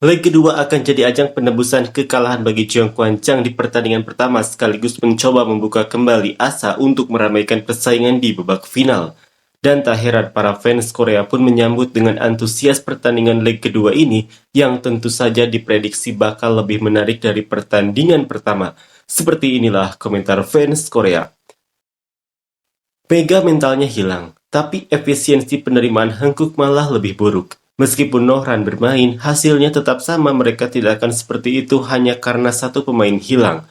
Leg kedua akan jadi ajang penebusan kekalahan bagi Cheong Kwan Chang di pertandingan pertama sekaligus mencoba membuka kembali asa untuk meramaikan persaingan di babak final. Dan tak heran para fans Korea pun menyambut dengan antusias pertandingan leg kedua ini yang tentu saja diprediksi bakal lebih menarik dari pertandingan pertama. Seperti inilah komentar fans Korea. Mega mentalnya hilang, tapi efisiensi penerimaan Hankook malah lebih buruk. Meskipun Nohran bermain, hasilnya tetap sama, mereka tidak akan seperti itu hanya karena satu pemain hilang.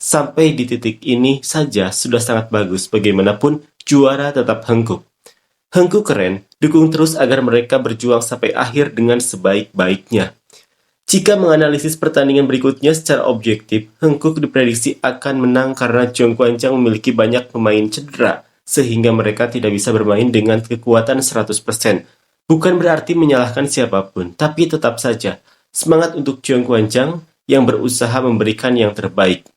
Sampai di titik ini saja sudah sangat bagus, bagaimanapun juara tetap Hankook. Hankook keren, dukung terus agar mereka berjuang sampai akhir dengan sebaik-baiknya. Jika menganalisis pertandingan berikutnya secara objektif, Hankook diprediksi akan menang karena Cheong Kwan Chang memiliki banyak pemain cedera, sehingga mereka tidak bisa bermain dengan kekuatan 100%. Bukan berarti menyalahkan siapapun, tapi tetap saja semangat untuk Cheong Kwan Chang yang berusaha memberikan yang terbaik.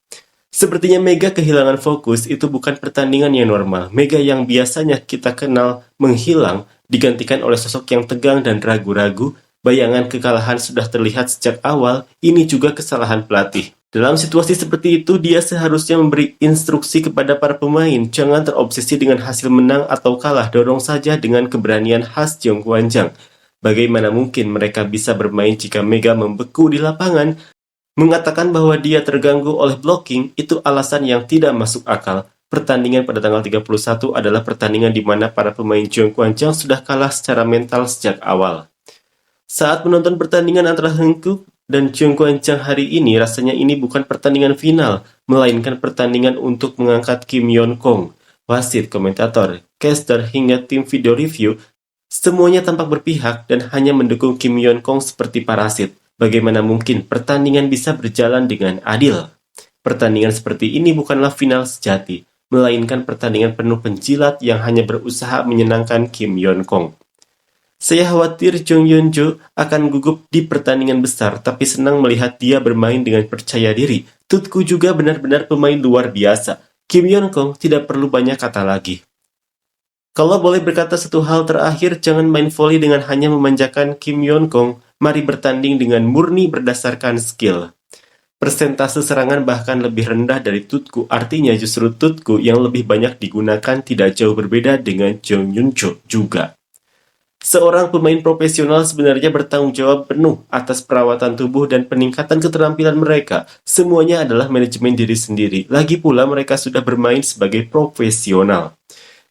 Sepertinya Mega kehilangan fokus, itu bukan pertandingan yang normal. Mega yang biasanya kita kenal menghilang, digantikan oleh sosok yang tegang dan ragu-ragu. Bayangan kekalahan sudah terlihat sejak awal, ini juga kesalahan pelatih. Dalam situasi seperti itu, dia seharusnya memberi instruksi kepada para pemain, jangan terobsesi dengan hasil menang atau kalah, dorong saja dengan keberanian khas Cheong Kwan Chang. Bagaimana mungkin mereka bisa bermain jika Mega membeku di lapangan? Mengatakan bahwa dia terganggu oleh blocking itu alasan yang tidak masuk akal. Pertandingan pada tanggal 31 adalah pertandingan di mana para pemain Cheong Kwan Chang sudah kalah secara mental sejak awal. Saat menonton pertandingan antara Hankook dan Cheong Kwan Chang hari ini, rasanya ini bukan pertandingan final, melainkan pertandingan untuk mengangkat Kim Yeon Kong. Wasit, komentator, caster, hingga tim video review, semuanya tampak berpihak dan hanya mendukung Kim Yeon Kong seperti parasit. Bagaimana mungkin pertandingan bisa berjalan dengan adil? Pertandingan seperti ini bukanlah final sejati, melainkan pertandingan penuh penjilat yang hanya berusaha menyenangkan Kim Yeon Kong. Saya khawatir Jong Yeon Jo akan gugup di pertandingan besar, tapi senang melihat dia bermain dengan percaya diri. Tutku juga benar-benar pemain luar biasa. Kim Yeon Kong tidak perlu banyak kata lagi. Kalau boleh berkata satu hal terakhir, jangan main volley dengan hanya memanjakan Kim Yeon Kong. Mari bertanding dengan murni berdasarkan skill. Persentase serangan bahkan lebih rendah dari Tutku, artinya justru Tutku yang lebih banyak digunakan tidak jauh berbeda dengan Jong Yeon Jo juga. Seorang pemain profesional sebenarnya bertanggung jawab penuh atas perawatan tubuh dan peningkatan keterampilan mereka. Semuanya adalah manajemen diri sendiri. Lagi pula mereka sudah bermain sebagai profesional.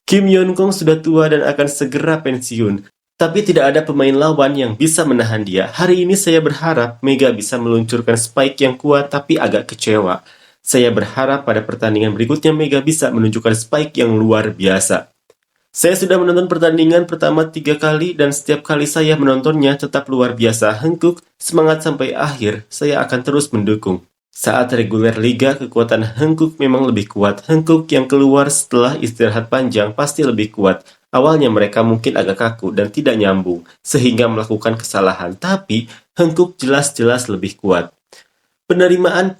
Kim Yeon Kong sudah tua dan akan segera pensiun. Tapi tidak ada pemain lawan yang bisa menahan dia. Hari ini saya berharap Mega bisa meluncurkan spike yang kuat, tapi agak kecewa. Saya berharap pada pertandingan berikutnya Mega bisa menunjukkan spike yang luar biasa. Saya sudah menonton pertandingan pertama 3 kali dan setiap kali saya menontonnya tetap luar biasa. Hankook, semangat sampai akhir, saya akan terus mendukung. Saat reguler liga, kekuatan Hankook memang lebih kuat. Hankook yang keluar setelah istirahat panjang pasti lebih kuat. Awalnya mereka mungkin agak kaku dan tidak nyambung, sehingga melakukan kesalahan. Tapi, Hankook jelas-jelas lebih kuat. Penerimaan,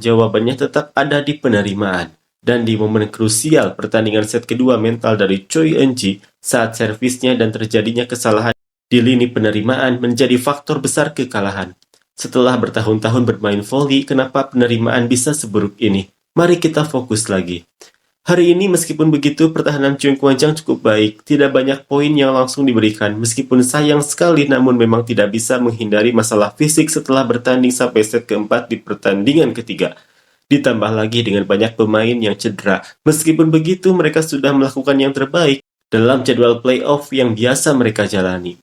jawabannya tetap ada di penerimaan. Dan di momen krusial pertandingan set kedua, mental dari Choi Eun-ji saat servisnya dan terjadinya kesalahan di lini penerimaan menjadi faktor besar kekalahan. Setelah bertahun-tahun bermain volley, kenapa penerimaan bisa seburuk ini? Mari kita fokus lagi. Hari ini meskipun begitu, pertahanan Cheong Kwan Chang cukup baik. Tidak banyak poin yang langsung diberikan. Meskipun sayang sekali, namun memang tidak bisa menghindari masalah fisik setelah bertanding sampai set keempat di pertandingan ketiga. Ditambah lagi dengan banyak pemain yang cedera. Meskipun begitu, mereka sudah melakukan yang terbaik dalam jadwal playoff yang biasa mereka jalani.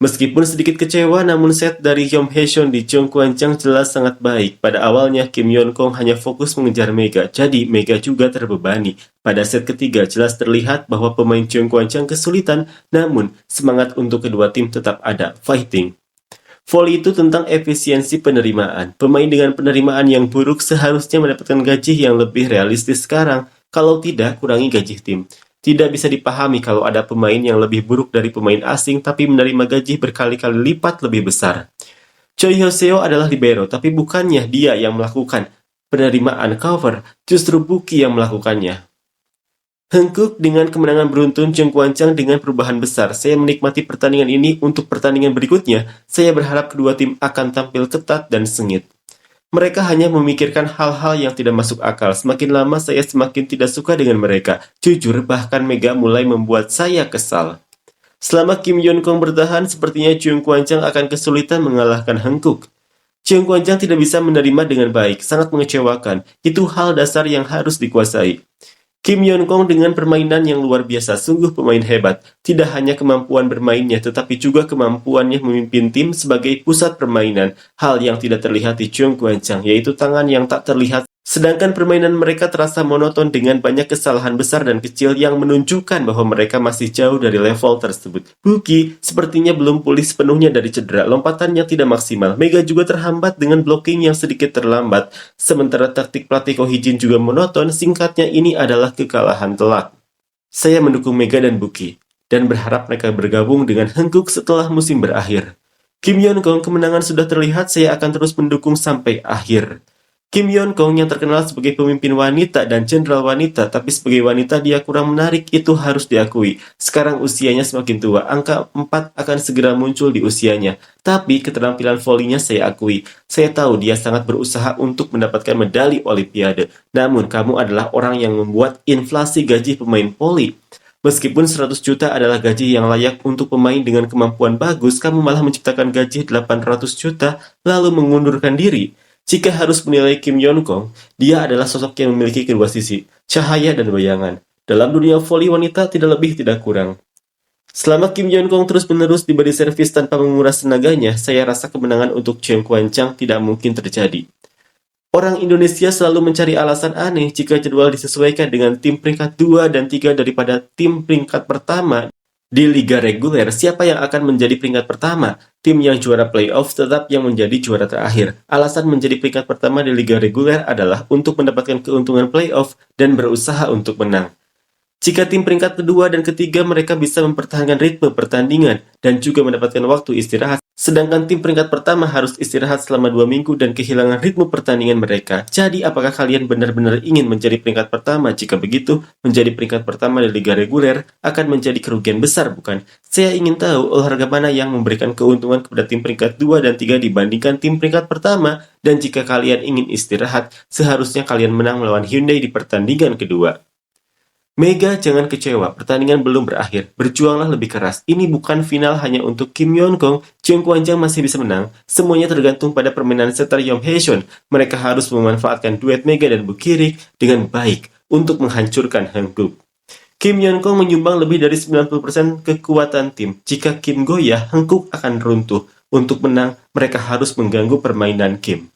Meskipun sedikit kecewa, namun set dari Yom Hae-shon di Cheong Kwan Chang jelas sangat baik. Pada awalnya, Kim Yeon Kong hanya fokus mengejar Mega, jadi Mega juga terbebani. Pada set ketiga, jelas terlihat bahwa pemain Cheong Kwan Chang kesulitan, namun semangat untuk kedua tim tetap ada, fighting. Volley itu tentang efisiensi penerimaan. Pemain dengan penerimaan yang buruk seharusnya mendapatkan gaji yang lebih realistis sekarang. Kalau tidak, kurangi gaji tim. Tidak bisa dipahami kalau ada pemain yang lebih buruk dari pemain asing tapi menerima gaji berkali-kali lipat lebih besar. Choi Hyo-seo adalah libero, tapi bukannya dia yang melakukan penerimaan cover, justru Buki yang melakukannya. Hengkuk dengan kemenangan beruntun Cheng Guangchang dengan perubahan besar. Saya menikmati pertandingan ini. Untuk pertandingan berikutnya, saya berharap kedua tim akan tampil ketat dan sengit. Mereka hanya memikirkan hal-hal yang tidak masuk akal. Semakin lama saya semakin tidak suka dengan mereka. Jujur, bahkan Mega mulai membuat saya kesal. Selama Kim Yeon Kong bertahan, sepertinya Cheung Guangchang akan kesulitan mengalahkan Hengkuk. Cheung Guangchang tidak bisa menerima dengan baik, sangat mengecewakan. Itu hal dasar yang harus dikuasai. Kim Yeon Kong dengan permainan yang luar biasa, sungguh pemain hebat. Tidak hanya kemampuan bermainnya, tetapi juga kemampuannya memimpin tim sebagai pusat permainan. Hal yang tidak terlihat di Cheung Guangchang, yaitu tangan yang tak terlihat. Sedangkan permainan mereka terasa monoton dengan banyak kesalahan besar dan kecil yang menunjukkan bahwa mereka masih jauh dari level tersebut. Buki sepertinya belum pulih sepenuhnya dari cedera, lompatannya tidak maksimal. Mega juga terhambat dengan blocking yang sedikit terlambat. Sementara taktik pelatih Ko Hee-jin juga monoton, singkatnya ini adalah kekalahan telak. Saya mendukung Mega dan Buki, dan berharap mereka bergabung dengan Hengkuk setelah musim berakhir. Kim Yeon Kong, kemenangan sudah terlihat, saya akan terus mendukung sampai akhir. Kim Yeon Kong yang terkenal sebagai pemimpin wanita dan jenderal wanita, tapi sebagai wanita dia kurang menarik, itu harus diakui. Sekarang usianya semakin tua, angka 4 akan segera muncul di usianya. Tapi keterampilan volinya saya akui. Saya tahu dia sangat berusaha untuk mendapatkan medali Olimpiade. Namun kamu adalah orang yang membuat inflasi gaji pemain voli. Meskipun 100 juta adalah gaji yang layak untuk pemain dengan kemampuan bagus, kamu malah menciptakan gaji 800 juta lalu mengundurkan diri. Jika harus menilai Kim Yeon Kong, dia adalah sosok yang memiliki kedua sisi, cahaya dan bayangan. Dalam dunia voli wanita tidak lebih tidak kurang. Selama Kim Yeon Kong terus-menerus di body service tanpa menguras tenaganya, saya rasa kemenangan untuk Cheung Guangchang tidak mungkin terjadi. Orang Indonesia selalu mencari alasan aneh jika jadwal disesuaikan dengan tim peringkat 2 dan 3 daripada tim peringkat pertama. Di liga reguler, siapa yang akan menjadi peringkat pertama? Tim yang juara playoff tetap yang menjadi juara terakhir. Alasan menjadi peringkat pertama di liga reguler adalah untuk mendapatkan keuntungan playoff dan berusaha untuk menang. Jika tim peringkat kedua dan ketiga mereka bisa mempertahankan ritme pertandingan dan juga mendapatkan waktu istirahat, sedangkan tim peringkat pertama harus istirahat selama 2 minggu dan kehilangan ritme pertandingan mereka. Jadi apakah kalian benar-benar ingin menjadi peringkat pertama? Jika begitu, menjadi peringkat pertama di liga reguler akan menjadi kerugian besar, bukan? Saya ingin tahu olahraga mana yang memberikan keuntungan kepada tim peringkat 2 dan 3 dibandingkan tim peringkat pertama, dan jika kalian ingin istirahat, seharusnya kalian menang melawan Hyundai di pertandingan kedua. Mega, jangan kecewa, pertandingan belum berakhir. Berjuanglah lebih keras. Ini bukan final hanya untuk Kim Yeon Kong. Cheung Guangchang masih bisa menang. Semuanya tergantung pada permainan setter Yong Hae-sun. Mereka harus memanfaatkan duet Mega dan Bukirik dengan baik untuk menghancurkan Hengkuk. Kim Yeon Kong menyumbang lebih dari 90% kekuatan tim. Jika Kim goyah, Hengkuk akan runtuh. Untuk menang, mereka harus mengganggu permainan Kim.